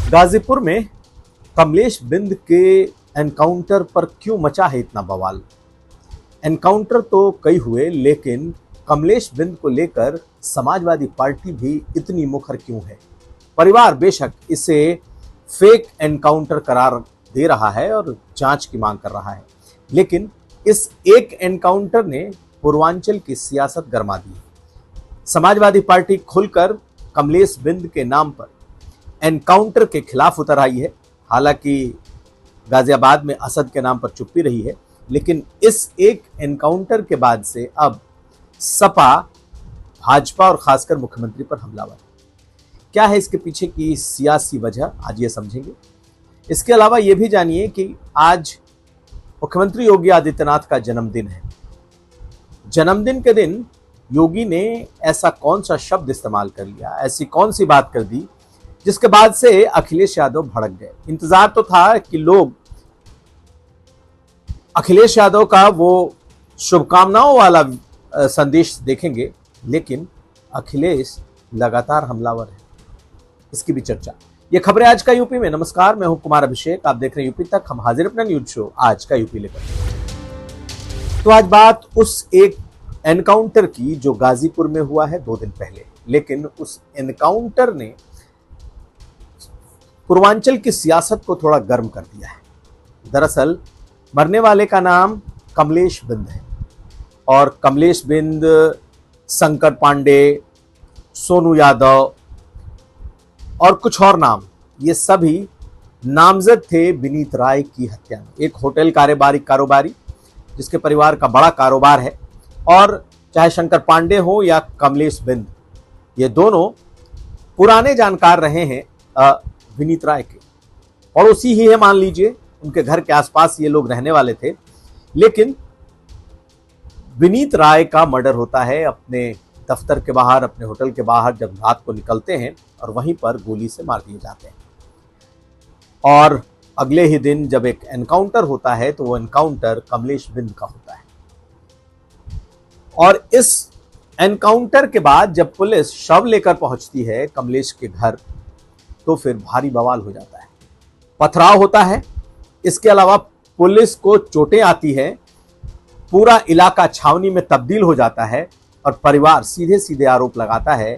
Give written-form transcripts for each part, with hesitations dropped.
गाजीपुर में कमलेश बिंद के एनकाउंटर पर क्यों मचा है इतना बवाल। एनकाउंटर तो कई हुए, लेकिन कमलेश बिंद को लेकर समाजवादी पार्टी भी इतनी मुखर क्यों है। परिवार बेशक इसे फेक एनकाउंटर करार दे रहा है और जांच की मांग कर रहा है, लेकिन इस एक एनकाउंटर ने पूर्वांचल की सियासत गरमा दी। समाजवादी पार्टी खुलकर कमलेश बिंद के नाम पर एनकाउंटर के खिलाफ उतर आई है। हालांकि गाजियाबाद में असद के नाम पर चुप्पी रही है, लेकिन इस एक एनकाउंटर के बाद से अब सपा, भाजपा और खासकर मुख्यमंत्री पर हमलावर है। क्या है इसके पीछे की सियासी वजह, आज ये समझेंगे। इसके अलावा ये भी जानिए कि आज मुख्यमंत्री योगी आदित्यनाथ का जन्मदिन है। जन्मदिन के दिन योगी ने ऐसा कौन सा शब्द इस्तेमाल कर लिया, ऐसी कौन सी बात कर दी जिसके बाद से अखिलेश यादव भड़क गए। इंतजार तो था कि लोग अखिलेश यादव का वो शुभकामनाओं वाला संदेश देखेंगे, लेकिन अखिलेश लगातार हमलावर है। इसकी भी चर्चा। ये खबरें आज का यूपी में। नमस्कार, मैं हूं कुमार अभिषेक, आप देख रहे हैं यूपी तक। हम हाजिर अपना न्यूज शो आज का यूपी लेकर। तो आज बात उस एक एनकाउंटर की जो गाजीपुर में हुआ है 2 दिन पहले, लेकिन उस एनकाउंटर ने पूर्वांचल की सियासत को थोड़ा गर्म कर दिया है। दरअसल मरने वाले का नाम कमलेश बिंद है और कमलेश बिंद, शंकर पांडे, सोनू यादव और कुछ और नाम, ये सभी नामजद थे विनीत राय की हत्या में। एक होटल कारोबारी जिसके परिवार का बड़ा कारोबार है, और चाहे शंकर पांडे हो या कमलेश बिंद, ये दोनों पुराने जानकार रहे हैं विनीत राय के। पड़ोसी ही है, मान लीजिए, उनके घर के आसपास ये लोग रहने वाले थे। लेकिन विनीत राय का मर्डर होता है अपने दफ्तर के बाहर, अपने होटल के बाहर, जब रात को निकलते हैं और वहीं पर गोली से मार दिए जाते हैं। और अगले ही दिन जब एक एनकाउंटर होता है तो वो एनकाउंटर कमलेश बिंद का होता है। और इस एनकाउंटर के बाद जब पुलिस शव लेकर पहुंचती है कमलेश के घर, तो फिर भारी बवाल हो जाता है, पथराव होता है। इसके अलावा पुलिस को चोटें आती है, पूरा इलाका छावनी में तब्दील हो जाता है और परिवार सीधे सीधे आरोप लगाता है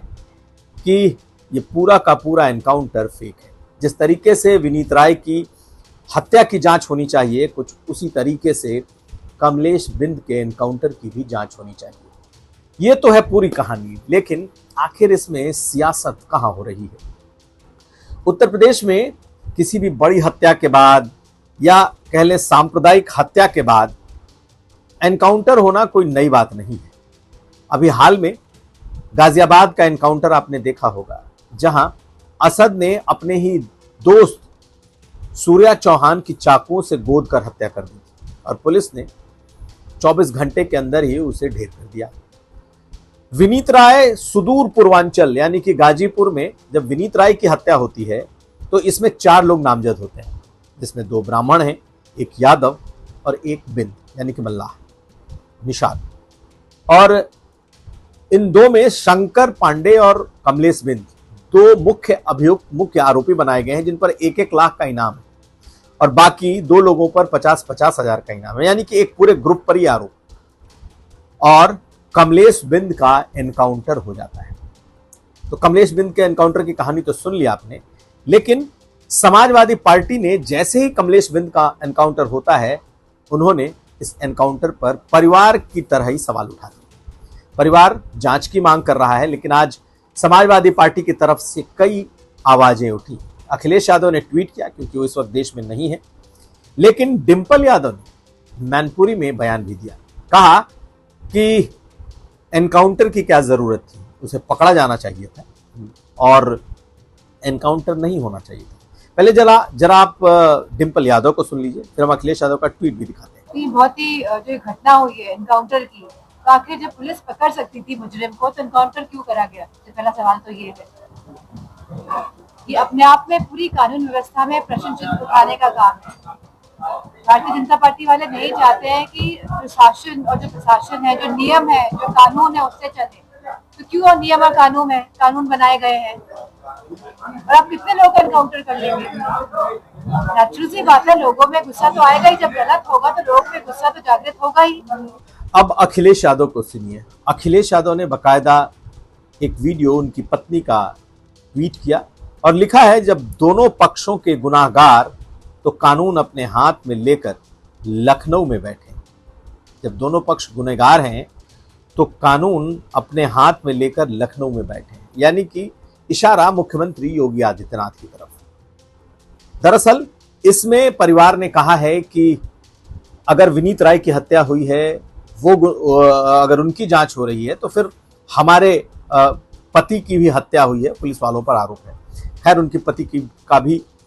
कि ये पूरा का पूरा एनकाउंटर फेक है। जिस तरीके से विनीत राय की हत्या की जांच होनी चाहिए, कुछ उसी तरीके से कमलेश बिंद के एनकाउंटर की भी जांच होनी चाहिए। ये तो है पूरी कहानी, लेकिन आखिर इसमें सियासत कहां हो रही है। उत्तर प्रदेश में किसी भी बड़ी हत्या के बाद या कह लें सांप्रदायिक हत्या के बाद एनकाउंटर होना कोई नई बात नहीं है। अभी हाल में गाजियाबाद का एनकाउंटर आपने देखा होगा, जहां असद ने अपने ही दोस्त सूर्या चौहान की चाकुओं से गोद कर हत्या कर दी और पुलिस ने 24 घंटे के अंदर ही उसे ढेर कर दिया। विनीत राय सुदूर पूर्वांचल यानी कि गाजीपुर में जब विनीत राय की हत्या होती है तो इसमें 4 लोग नामजद होते हैं, जिसमें 2 ब्राह्मण हैं, एक यादव और एक बिंद यानी कि मल्लाह निषाद। और इन 2 में शंकर पांडे और कमलेश बिंद 2 मुख्य आरोपी बनाए गए हैं, जिन पर 1-1 लाख का इनाम है और बाकी 2 लोगों पर 50-50 हजार का इनाम है, यानी कि एक पूरे ग्रुप पर ही आरोप। और कमलेश बिंद का एनकाउंटर हो जाता है। तो कमलेश बिंद के एनकाउंटर की कहानी तो सुन लिया आपने, लेकिन समाजवादी पार्टी ने जैसे ही कमलेश बिंद का एनकाउंटर होता है, उन्होंने इस एनकाउंटर पर परिवार की तरह ही सवाल उठा दिए। परिवार जांच की मांग कर रहा है, लेकिन आज समाजवादी पार्टी की तरफ से कई आवाजें उठी। अखिलेश यादव ने ट्वीट किया क्योंकि वो इस वक्त देश में नहीं है, लेकिन डिंपल यादव ने मैनपुरी में बयान भी दिया। कहा कि एनकाउंटर की क्या जरूरत थी, उसे पकड़ा जाना चाहिए था और एनकाउंटर नहीं होना चाहिए था। पहले जरा आप डिंपल यादव को सुन लीजिए, फिर हम अखिलेश यादव का ट्वीट भी दिखाते हैं। बहुत ही जो घटना हुई है एनकाउंटर की, तो आखिर जब पुलिस पकड़ सकती थी मुजरिम को, तो एनकाउंटर क्यों करा गया? तो पहला सवाल तो ये है कि अपने आप में पूरी कानून व्यवस्था में प्रश्न चिन्ह उठाने का काम है। भारतीय जनता पार्टी वाले नहीं चाहते हैं कि प्रशासन और जो प्रशासन है, जो नियम है, जो कानून है, उससे चले। तो क्यों नियम और कानून बनाए गए हैं? और आप कितने लोगों का एनकाउंटर कर लेंगे। नेचुरल सी बात है, लोगों में गुस्सा तो आएगा ही, जब गलत होगा तो लोगों में गुस्सा तो जागृत होगा ही। अब अखिलेश यादव को सुनिए। अखिलेश यादव ने बकायदा एक वीडियो उनकी पत्नी का ट्वीट किया और लिखा है, जब दोनों पक्षों के गुनाहगार तो कानून अपने हाथ में लेकर लखनऊ में बैठे। जब दोनों पक्ष गुनहगार हैं तो कानून अपने हाथ में लेकर लखनऊ में बैठे, यानी कि इशारा मुख्यमंत्री योगी आदित्यनाथ की तरफ। दरअसल इसमें परिवार ने कहा है कि अगर विनीत राय की हत्या हुई है, वो अगर उनकी जांच हो रही है, तो फिर हमारे पति की भी हत्या हुई है, पुलिस वालों पर आरोप है। खैर, उनकी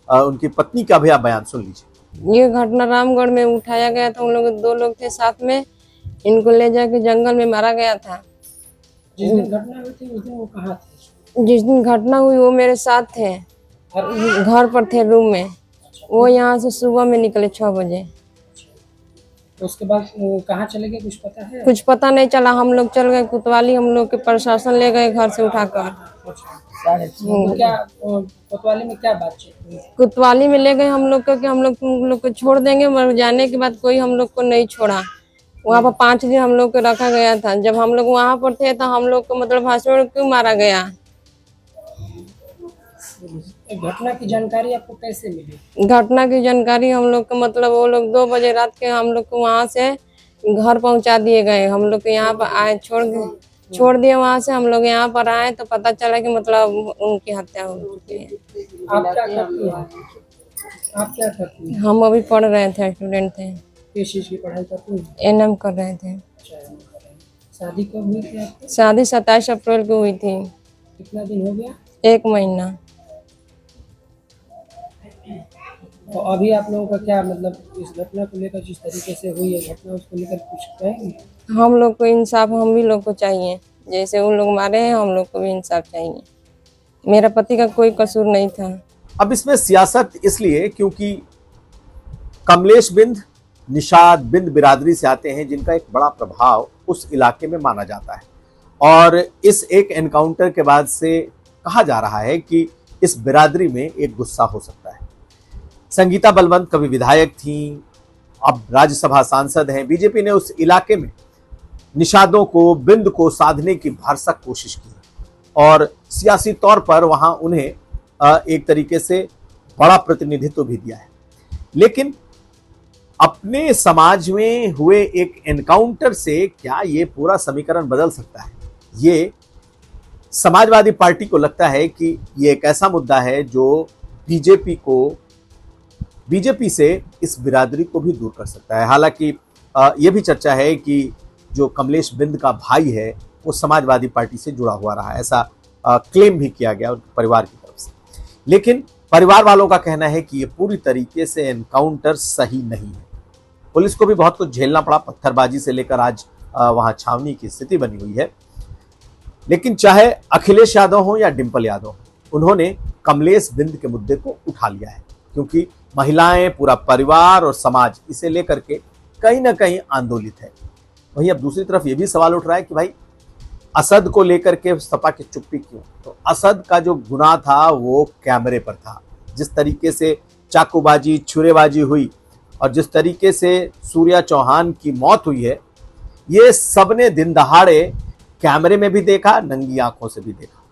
उनकी पत्नी का भी आप बयान सुन लीजिए। ये घटना रामगढ़ में उठाया गया था। उन लोग 2 लोग थे साथ में, इनको ले जाके जंगल में मारा गया था। जिस दिन घटना हुई थी उस दिन वो कहाँ थे? जिस दिन घटना हुई वो मेरे साथ थे, घर पर थे, रूम में। वो यहाँ से सुबह में निकले 6 बजे। तो उसके बाद वो कहाँ चले गए, कुछ पता है? कुछ पता नहीं चला। हम लोग चल गए कोतवाली, हम लोग के प्रशासन ले गए घर से उठाकर। तो क्या कोतवाली में क्या बातचीत हुई? कोतवाली में ले गए हम लोग को कि हम लोग को छोड़ देंगे, मगर जाने के बाद कोई हम लोग को नहीं छोड़ा। वहाँ पर 5 दिन हम लोग को रखा गया था। जब हम लोग वहाँ पर थे तो हम लोग को मतलब हॉस्पिटल क्यों मारा गया? घटना की जानकारी आपको कैसे मिली? घटना की जानकारी हम लोग को मतलब वो लोग 2 बजे रात के हम लोग को वहाँ से घर पहुँचा दिए गए। हम लोग के यहाँ पर आए, छोड़ दिए वहाँ से। हम लोग यहाँ पर आए तो पता चला कि मतलब उनकी हत्या हो चुकी है। आप क्या करती हैं? आप क्या करती हैं? हम अभी पढ़ रहे थे, स्टूडेंट थे। किस चीज़ की पढ़ाई करती हैं? एनएम कर रहे थे। शादी कब हुई थी आपकी? शादी 27 अप्रैल को हुई थी। कितना दिन हो गया? 1 महीना। और अभी आप लोगों का क्या मतलब इस घटना को लेकर, जिस तरीके से हुई है घटना, उसको लेकर कुछ कहेंगे? हम लोग को इंसाफ हम भी लोग को चाहिए। जैसे उन लोग मारे हैं, हम लोग को भी इंसाफ चाहिए। मेरा पति का कोई कसूर नहीं था। अब इसमें सियासत इसलिए क्योंकि कमलेश बिंद, निषाद बिंद बिरादरी से आते हैं, जिनका एक बड़ा प्रभाव उस इलाके में माना जाता है। और इस एक एनकाउंटर के बाद से कहा जा रहा है कि इस बिरादरी में एक गुस्सा हो सकता है। संगीता बलवंत कभी विधायक थी, अब राज्यसभा सांसद हैं। बीजेपी ने उस इलाके में निषादों को, बिंद को साधने की भरसक कोशिश की और सियासी तौर पर वहां उन्हें एक तरीके से बड़ा प्रतिनिधित्व भी दिया है। लेकिन अपने समाज में हुए एक एनकाउंटर से क्या ये पूरा समीकरण बदल सकता है? ये समाजवादी पार्टी को लगता है कि ये एक ऐसा मुद्दा है जो बीजेपी से इस बिरादरी को भी दूर कर सकता है। हालांकि ये भी चर्चा है कि जो कमलेश बिंद का भाई है वो समाजवादी पार्टी से जुड़ा हुआ रहा है, ऐसा क्लेम भी किया गया उनके परिवार की तरफ से। लेकिन परिवार वालों का कहना है कि ये पूरी तरीके से एनकाउंटर सही नहीं है। पुलिस को भी बहुत कुछ झेलना पड़ा, पत्थरबाजी से लेकर आज वहां छावनी की स्थिति बनी हुई है। लेकिन चाहे अखिलेश यादव हो या डिंपल यादव, उन्होंने कमलेश बिंद के मुद्दे को उठा लिया है, क्योंकि महिलाएं, पूरा परिवार और समाज इसे लेकर के कहीं ना कहीं आंदोलित है। वहीं अब दूसरी तरफ ये भी सवाल उठ रहा है कि भाई असद को लेकर के सपा की चुप्पी क्यों? तो असद का जो गुनाह था वो कैमरे पर था। जिस तरीके से चाकूबाजी, छुरेबाजी हुई और जिस तरीके से सूर्या चौहान की मौत हुई है, ये सबने दिन दहाड़े कैमरे में भी देखा, नंगी आंखों से भी देखा।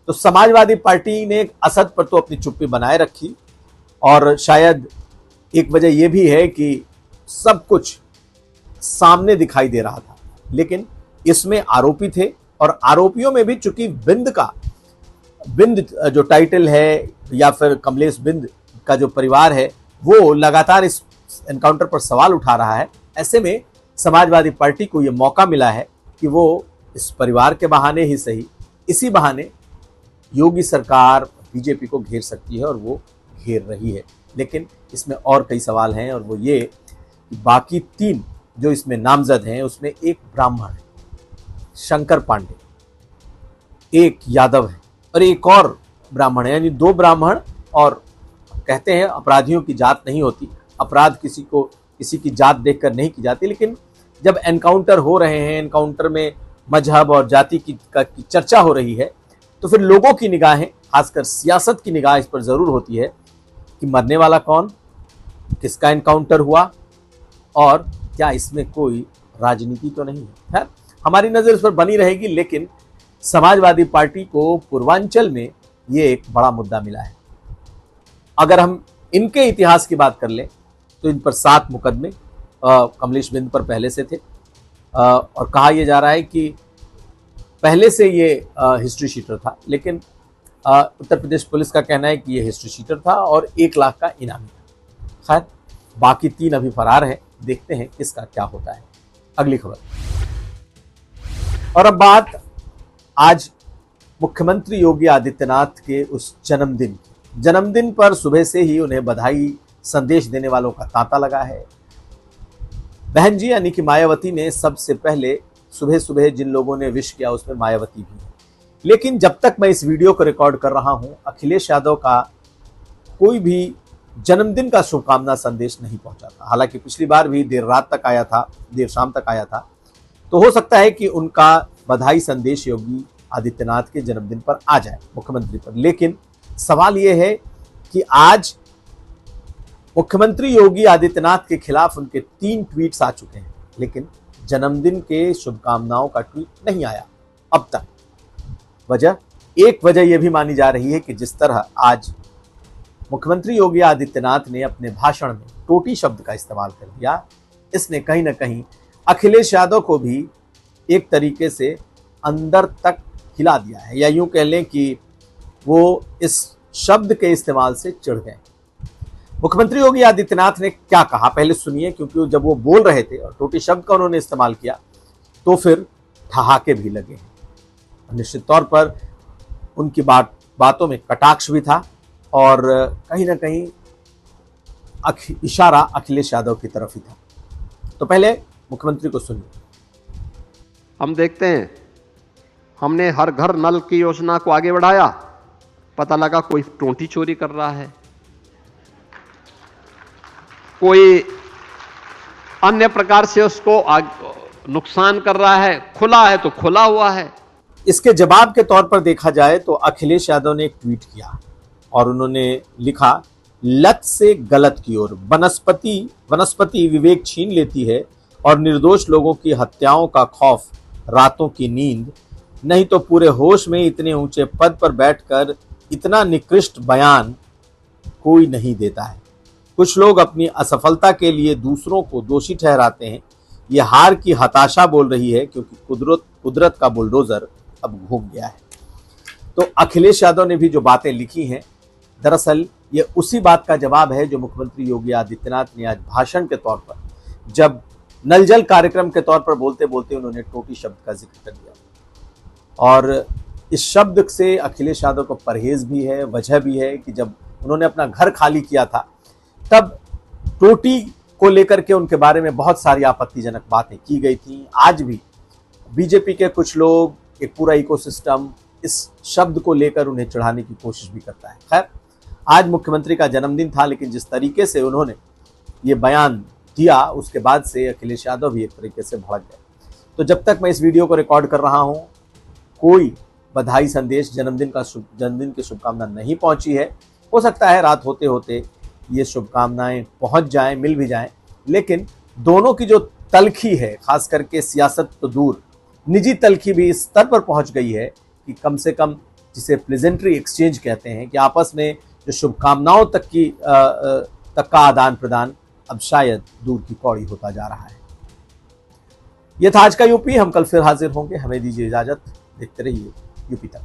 तो समाजवादी पार्टी ने असद पर तो अपनी चुप्पी बनाए रखी और शायद एक वजह यह भी है कि सब कुछ सामने दिखाई दे रहा था, लेकिन इसमें आरोपी थे और आरोपियों में भी चूंकि बिंद जो टाइटल है या फिर कमलेश बिंद का जो परिवार है वो लगातार इस एनकाउंटर पर सवाल उठा रहा है। ऐसे में समाजवादी पार्टी को यह मौका मिला है कि वो इस परिवार के बहाने ही सही, इसी बहाने योगी सरकार बीजेपी को घेर सकती है और वो घेर रही है। लेकिन इसमें और कई सवाल हैं और वो ये कि बाकी 3 जो इसमें नामजद हैं उसमें एक ब्राह्मण है, शंकर पांडे, एक यादव है और एक और ब्राह्मण है, यानी 2 ब्राह्मण। और कहते हैं अपराधियों की जात नहीं होती, अपराध किसी की जात देखकर नहीं की जाती। लेकिन जब एनकाउंटर हो रहे हैं, एनकाउंटर में मजहब और जाति की चर्चा हो रही है, तो फिर लोगों की निगाहें, खासकर सियासत की निगाह इस पर जरूर होती है कि मरने वाला कौन, किसका एनकाउंटर हुआ और क्या इसमें कोई राजनीति तो नहीं है। हमारी नजर इस पर बनी रहेगी, लेकिन समाजवादी पार्टी को पूर्वांचल में ये एक बड़ा मुद्दा मिला है। अगर हम इनके इतिहास की बात कर लें तो इन पर 7 मुकदमे कमलेश बिंद पर पहले से थे, और कहा यह जा रहा है कि पहले से ये हिस्ट्री शीटर था, लेकिन उत्तर प्रदेश पुलिस का कहना है कि ये हिस्ट्री शीटर था और 1 लाख का इनामी था। खैर, बाकी 3 अभी फरार हैं, देखते हैं किसका क्या होता है। अगली खबर। और अब बात आज मुख्यमंत्री योगी आदित्यनाथ के उस जन्मदिन पर सुबह से ही उन्हें बधाई संदेश देने वालों का तांता लगा है। बहन जी यानी कि मायावती ने सबसे पहले सुबह सुबह जिन लोगों ने विश किया उसमें मायावती भी है। लेकिन जब तक मैं इस वीडियो को रिकॉर्ड कर रहा हूं, अखिलेश यादव का कोई भी जन्मदिन का शुभकामना संदेश नहीं पहुंचा था। हालांकि पिछली बार भी देर शाम तक आया था, तो हो सकता है कि उनका बधाई संदेश योगी आदित्यनाथ के जन्मदिन पर आ जाए, मुख्यमंत्री पर। लेकिन सवाल यह है कि आज मुख्यमंत्री योगी आदित्यनाथ के खिलाफ उनके 3 ट्वीट्स आ चुके हैं, लेकिन जन्मदिन के शुभकामनाओं का ट्वीट नहीं आया अब तक। एक वजह यह भी मानी जा रही है कि जिस तरह आज मुख्यमंत्री योगी आदित्यनाथ ने अपने भाषण में टोटी शब्द का इस्तेमाल कर दिया, इसने कहीं ना कहीं अखिलेश यादव को भी एक तरीके से अंदर तक हिला दिया है, या यूं कह लें कि वो इस शब्द के इस्तेमाल से चिढ़ गए। मुख्यमंत्री योगी आदित्यनाथ ने क्या कहा पहले सुनिए, क्योंकि जब वो बोल रहे थे और टोटी शब्द का उन्होंने इस्तेमाल किया तो फिर ठहाके भी लगे हैं। निश्चित तौर पर उनकी बातों में कटाक्ष भी था और कहीं ना कहीं इशारा अखिलेश यादव की तरफ ही था। तो पहले मुख्यमंत्री को सुनिए। हम देखते हैं, हमने हर घर नल की योजना को आगे बढ़ाया, पता लगा कोई टोंटी चोरी कर रहा है, कोई अन्य प्रकार से उसको नुकसान कर रहा है, खुला है तो खुला हुआ है। इसके जवाब के तौर पर देखा जाए तो अखिलेश यादव ने एक ट्वीट किया और उन्होंने लिखा, लत से गलत की ओर वनस्पति विवेक छीन लेती है और निर्दोष लोगों की हत्याओं का खौफ, रातों की नींद, नहीं तो पूरे होश में इतने ऊंचे पद पर बैठकर इतना निकृष्ट बयान कोई नहीं देता है। कुछ लोग अपनी असफलता के लिए दूसरों को दोषी ठहराते हैं। ये हार की हताशा बोल रही है, क्योंकि कुदरत का बुलडोजर अब घूम गया है। तो अखिलेश यादव ने भी जो बातें लिखी हैं, दरअसल ये उसी बात का जवाब है जो मुख्यमंत्री योगी आदित्यनाथ ने आज भाषण के तौर पर, जब नल जल कार्यक्रम के तौर पर बोलते बोलते उन्होंने टोटी शब्द का जिक्र कर दिया। और इस शब्द से अखिलेश यादव को परहेज भी है, वजह भी है कि जब उन्होंने अपना घर खाली किया था तब टोटी को लेकर के उनके बारे में बहुत सारी आपत्तिजनक बातें की गई थी। आज भी बीजेपी के कुछ लोग, एक पूरा इकोसिस्टम इस शब्द को लेकर उन्हें चढ़ाने की कोशिश भी करता है। खैर, आज मुख्यमंत्री का जन्मदिन था, लेकिन जिस तरीके से उन्होंने ये बयान दिया उसके बाद से अखिलेश यादव भी एक तरीके से भड़क गए। तो जब तक मैं इस वीडियो को रिकॉर्ड कर रहा हूं, कोई बधाई संदेश, जन्मदिन की शुभकामना नहीं पहुंची है। हो सकता है रात होते होते ये शुभकामनाएं पहुंच जाएं, मिल भी जाएं, लेकिन दोनों की जो तलखी है, खास करके सियासत तो दूर, निजी तलखी भी इस स्तर पर पहुंच गई है कि कम से कम, जिसे प्लेजेंट्री एक्सचेंज कहते हैं, कि आपस में जो शुभकामनाओं तक का आदान प्रदान अब शायद दूर की कौड़ी होता जा रहा है। यह था आज का यूपी। हम कल फिर हाजिर होंगे। हमें दीजिए इजाजत। देखते रहिए यूपी तक।